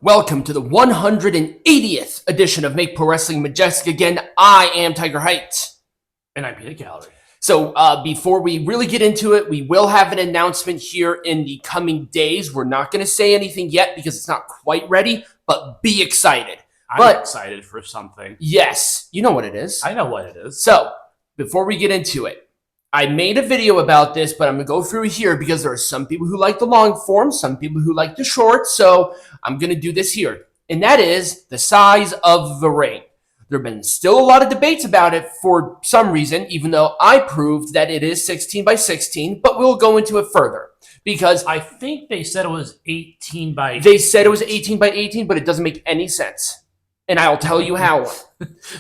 Welcome to the 180th edition of Make Pro Wrestling Majestic. Again, I am Tigerhite. And I'm Peter Gallery. So before we really get into it, we will have an announcement here in the coming days. We're not going to say anything yet because it's not quite ready, but be excited. I'm excited for something. Yes, you know what it is. I know what it is. So before we get into it, I made a video about this, but I'm going to go through here because there are some people who like the long form, some people who like the short, so I'm going to do this here. And that is the size of the ring. There have been still a lot of debates about it for some reason, even though I proved that it is 16 by 16, but we'll go into it further. Because I think they said it was 18 by... They said it was 18 by 18, but it doesn't make any sense. And I'll tell you how.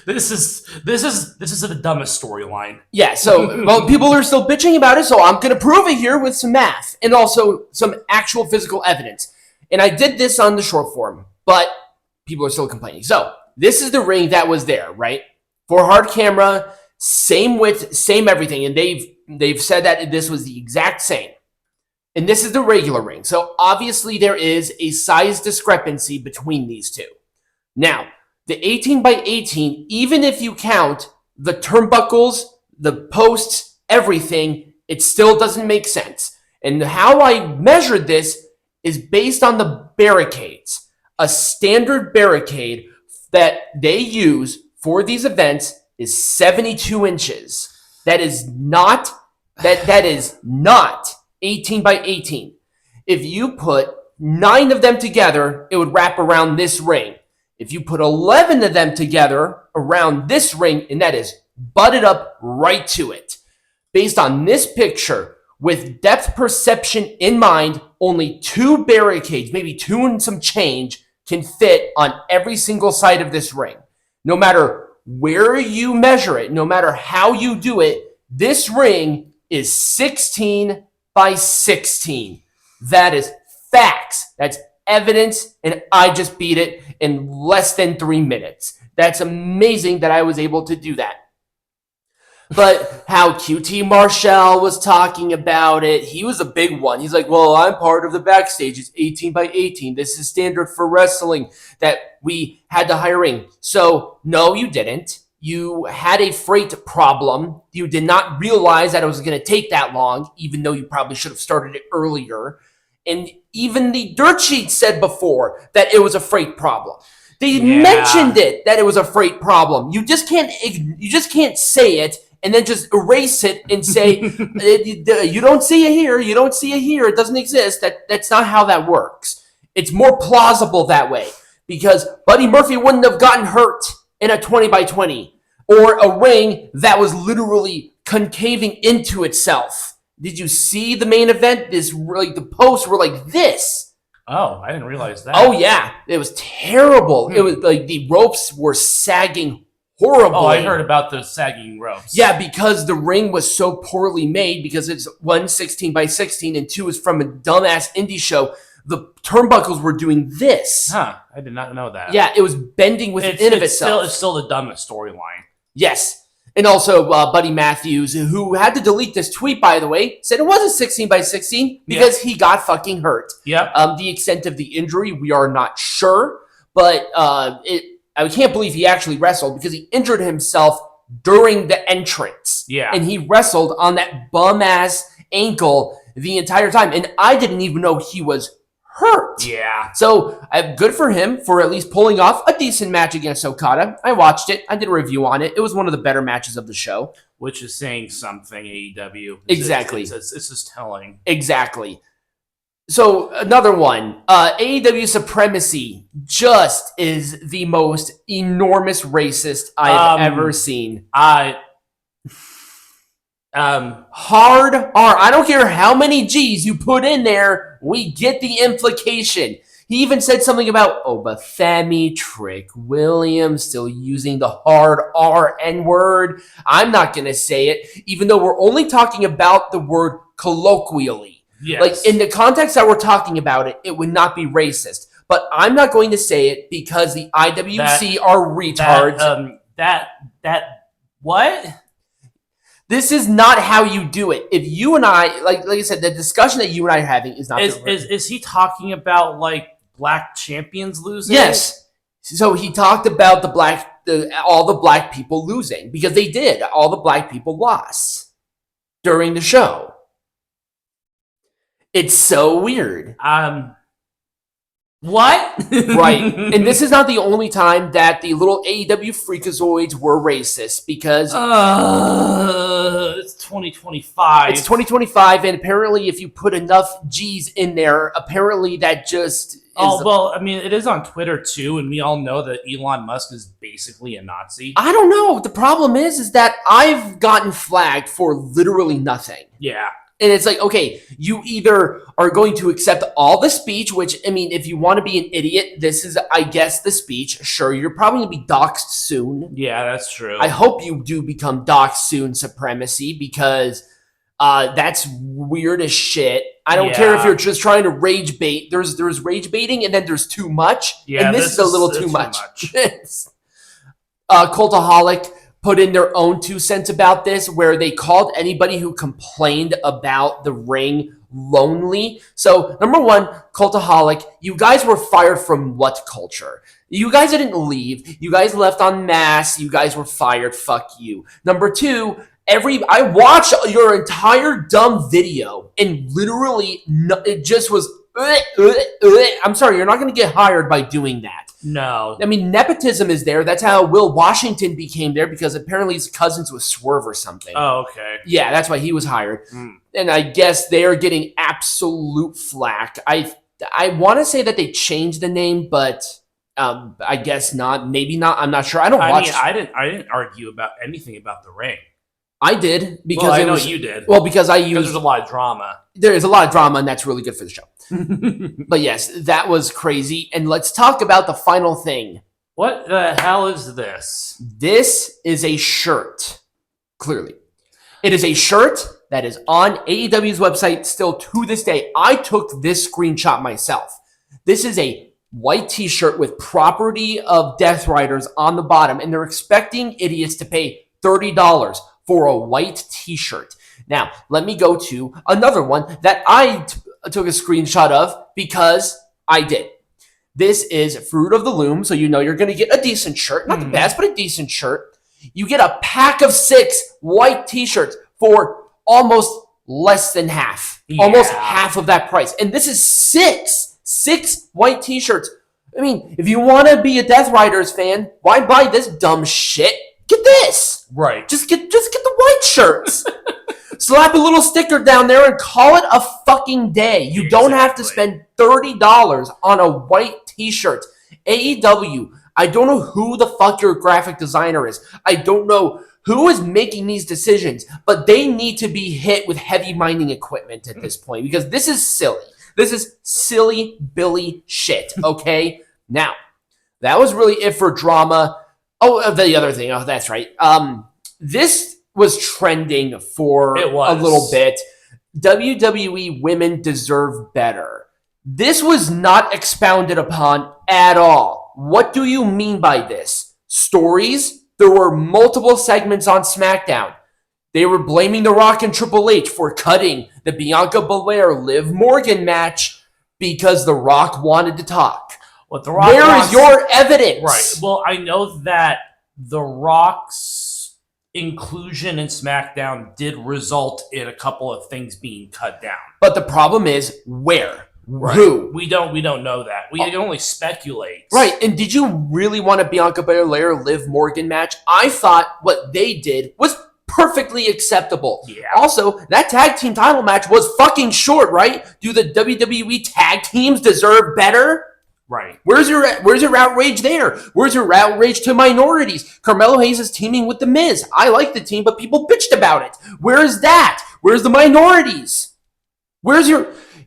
This is the dumbest storyline. Yeah, so well, people are still bitching about it, so I'm going to prove it here with some math and also some actual physical evidence. And I did this on the short form, but people are still complaining. So this is the ring that was there, right? For hard camera, same width, same everything, and they've said that this was the exact same. And this is the regular ring. So obviously there is a size discrepancy between these two. Now, the 18 by 18, even if you count the turnbuckles, the posts, everything, it still doesn't make sense. And how I measured this is based on the barricades. A standard barricade that they use for these events is 72 inches. That is not 18 by 18. If you put 9 of them together, it would wrap around this ring. If you put 11 of them together around this ring, and that is butted up right to it. Based on this picture, with depth perception in mind, only 2 barricades, maybe 2 and some change, can fit on every single side of this ring. No matter where you measure it, no matter how you do it, this ring is 16 by 16. That is facts. That's evidence, and I just beat it in less than 3 minutes. That's amazing that I was able to do that. But how QT Marshall was talking about it, he was a big one. He's like, well, I'm part of the backstage. It's 18 by 18. This is standard for wrestling that we had to hire ring. So, no, you didn't. You had a freight problem. You did not realize that it was going to take that long, even though you probably should have started it earlier. And even the dirt sheet said before that it was a freight problem. They mentioned it, that it was a freight problem. You just can't say it and then just erase it and say, you don't see it here, you don't see it here, it doesn't exist. That's not how that works. It's more plausible that way because Buddy Murphy wouldn't have gotten hurt in a 20 by 20 or a ring that was literally concaving into itself. Did you see the main event? The posts were like this. Oh, I didn't realize that. Oh, yeah. It was terrible. It was like the ropes were sagging horribly. Oh, I heard about the sagging ropes. Yeah, because the ring was so poorly made because it's 1 16 by 16 and 2 is from a dumbass indie show. The turnbuckles were doing this. Huh. I did not know that. Yeah, it was bending within of itself. It's still the dumbest storyline. Yes. And also, Buddy Matthews, who had to delete this tweet, by the way, said it wasn't 16 by 16 because he got fucking hurt. Yep. The extent of the injury, we are not sure. But I can't believe he actually wrestled because he injured himself during the entrance. Yeah. And he wrestled on that bum-ass ankle the entire time. And I didn't even know he was hurt. Yeah. So good for him for at least pulling off a decent match against Okada. I watched it. I did a review on it. It was one of the better matches of the show. Which is saying something, AEW. Exactly. It's just telling. Exactly. So another one. AEW Supremacy just is the most enormous racist I've ever seen. Hard R. I don't care how many G's you put in there, we get the implication. He even said something about Obathemi, Trick Williams, still using the hard R N-word. I'm not going to say it, even though we're only talking about the word colloquially. Yes. Like, in the context that we're talking about it, it would not be racist. But I'm not going to say it because the IWC are retards. What? This is not how you do it. If you and I, like I said, the discussion that you and I are having is not. Is he talking about like black champions losing? Yes. So he talked about all the black people losing because they did. All the black people lost during the show. It's so weird. What? Right. And this is not the only time that the little AEW Freakazoids were racist because it's 2025. It's 2025, and apparently if you put enough G's in there, apparently that just well, I mean, it is on Twitter too, and we all know that Elon Musk is basically a Nazi. I don't know. The problem is that I've gotten flagged for literally nothing. Yeah. And it's like, okay, you either are going to accept all the speech, which, I mean, if you want to be an idiot, this is, I guess, the speech. Sure, you're probably going to be doxxed soon. Yeah, that's true. I hope you do become doxxed soon, Supremacy, because that's weird as shit. I don't care if you're just trying to rage bait. There's rage baiting, and then there's too much. Yeah, and this is a little too much. Cultaholic put in their own 2 cents about this, where they called anybody who complained about the ring lonely. So, number one, Cultaholic, you guys were fired from what culture? You guys didn't leave. You guys left en masse. You guys were fired. Fuck you. Number 2, I watched your entire dumb video, and literally, it just was, I'm sorry, you're not going to get hired by doing that. No. I mean, nepotism is there. That's how Will Washington became there, because apparently his cousin's with Swerve or something. Oh, okay. Yeah, that's why he was hired. And I guess they're getting absolute flack. I want to say that they changed the name, but I guess not. Maybe not. I'm not sure. I didn't argue about anything about the ring. I did because I know you did. Well, because there's a lot of drama. There is a lot of drama, and that's really good for the show. But yes, that was crazy. And let's talk about the final thing. What the hell is this? This is a shirt. Clearly, it is a shirt that is on AEW's website still to this day. I took this screenshot myself. This is a white t-shirt with property of Death Riders on the bottom, and they're expecting idiots to pay $30 for a white t-shirt. Now, let me go to another one that I took a screenshot of because I did. This is Fruit of the Loom, so you know you're going to get a decent shirt. Not the best, but a decent shirt. You get a pack of 6 white t-shirts for almost less than half. Yeah. Almost half of that price. And this is 6 white t-shirts. I mean, if you want to be a Death Riders fan, why buy this dumb shit? Get this. Right. Just get the white shirts. Slap a little sticker down there and call it a fucking day. You don't have to spend $30 on a white t-shirt. AEW, I don't know who the fuck your graphic designer is. I don't know who is making these decisions, but they need to be hit with heavy mining equipment at this point, because this is silly. This is silly Billy shit, okay? Now, that was really it for drama. Oh, the other thing. Oh, that's right. This was trending for a little bit. WWE women deserve better. This was not expounded upon at all. What do you mean by this? Stories? There were multiple segments on SmackDown. They were blaming The Rock and Triple H for cutting the Bianca Belair-Liv Morgan match because The Rock wanted to talk. Where is your evidence? Right. Well, I know that The Rock's inclusion in SmackDown did result in a couple of things being cut down. But the problem is, where? Right. Who? We don't know that. We can only speculate. Right. And did you really want a Bianca Belair-Liv Morgan match? I thought what they did was perfectly acceptable. Yeah. Also, that tag team title match was fucking short, right? Do the WWE tag teams deserve better? Right. Where's your outrage there? Where's your outrage to minorities? Carmelo Hayes is teaming with The Miz. I like the team, but people bitched about it. Where is that? Where's the minorities?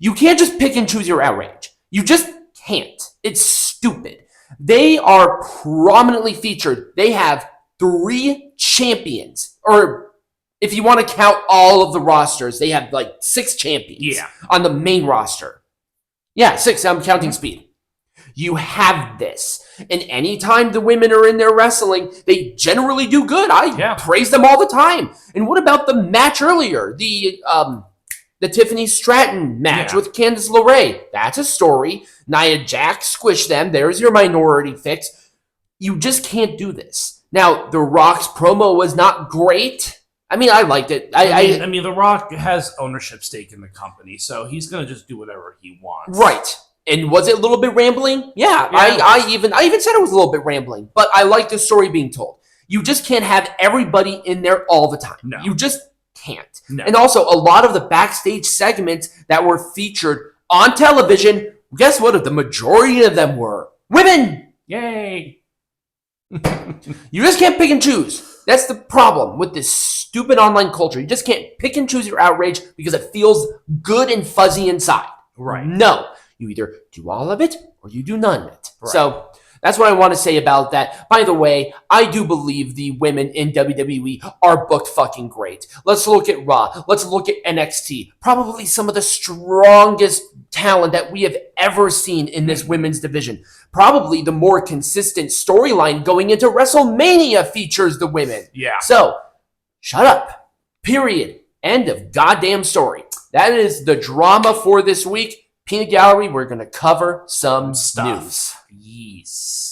You can't just pick and choose your outrage. You just can't. It's stupid. They are prominently featured. They have 3 champions. Or if you want to count all of the rosters, they have like 6 champions on the main roster. Yeah, 6. I'm counting Speed. You have this. And anytime the women are in there wrestling, they generally do good. I praise them all the time. And what about the match earlier? The The Tiffany Stratton match Yeah. with Candice LeRae. That's a story. Nia Jax squished them. There's your minority fix. You just can't do this. Now, The Rock's promo was not great. I mean, I liked it. I mean, The Rock has ownership stake in the company, so he's going to just do whatever he wants. Right. And was it a little bit rambling? Yeah. I even said it was a little bit rambling, but I like the story being told. You just can't have everybody in there all the time. No. You just can't. No. And also, a lot of the backstage segments that were featured on television, guess what? The majority of them were women. Yay! You just can't pick and choose. That's the problem with this stupid online culture. You just can't pick and choose your outrage because it feels good and fuzzy inside. Right. No. You either do all of it or you do none of it. Right. So that's what I want to say about that. By the way, I do believe the women in WWE are booked fucking great. Let's look at Raw. Let's look at NXT. Probably some of the strongest talent that we have ever seen in this women's division. Probably the more consistent storyline going into WrestleMania features the women. Yeah. So, shut up. Period. End of goddamn story. That is the drama for this week. Peanut Gallery, we're going to cover some Stuff. news. Yes.